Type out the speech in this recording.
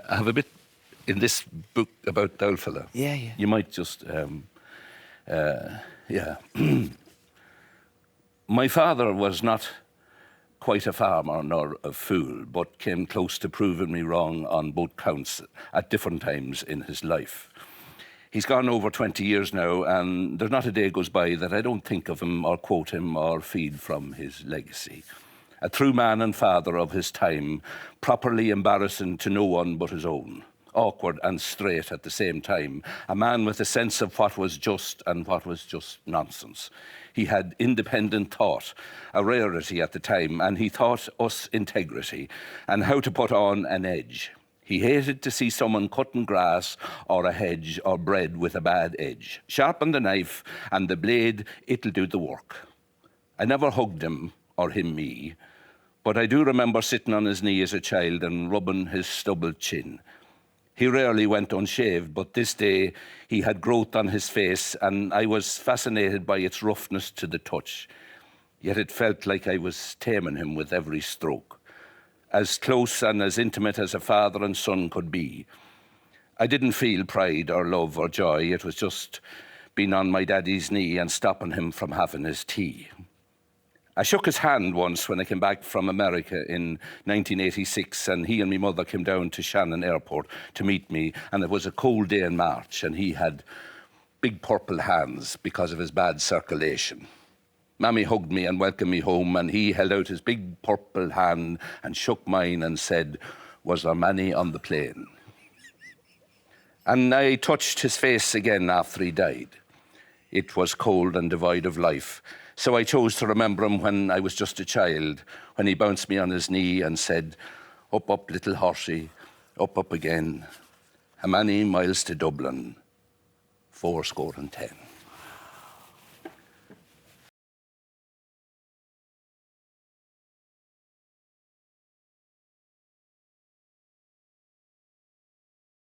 I have a bit in this book about the old fella. Yeah, yeah. You might just, yeah. My father was not quite a farmer nor a fool, but came close to proving me wrong on both counts at different times in his life. He's gone over 20 years now, and there's not a day goes by that I don't think of him or quote him or feed from his legacy. A true man and father of his time, properly embarrassing to no one but his own. Awkward and straight at the same time. A man with a sense of what was just and what was just nonsense. He had independent thought, a rarity at the time, and he taught us integrity and how to put on an edge. He hated to see someone cutting grass or a hedge or bread with a bad edge. Sharpen the knife and the blade, it'll do the work. I never hugged him or him me, but I do remember sitting on his knee as a child and rubbing his stubbled chin. He rarely went unshaved, but this day he had growth on his face, and I was fascinated by its roughness to the touch. Yet it felt like I was taming him with every stroke, as close and as intimate as a father and son could be. I didn't feel pride or love or joy. It was just being on my daddy's knee and stopping him from having his tea. I shook his hand once when I came back from America in 1986, and he and my mother came down to Shannon Airport to meet me, and it was a cold day in March, and he had big purple hands because of his bad circulation. Mammy hugged me and welcomed me home, and he held out his big purple hand and shook mine and said, "Was there many on the plane?" And I touched his face again after he died. It was cold and devoid of life. So I chose to remember him when I was just a child, when he bounced me on his knee and said, "Up, up, little horsey, up, up again. How many miles to Dublin? 80.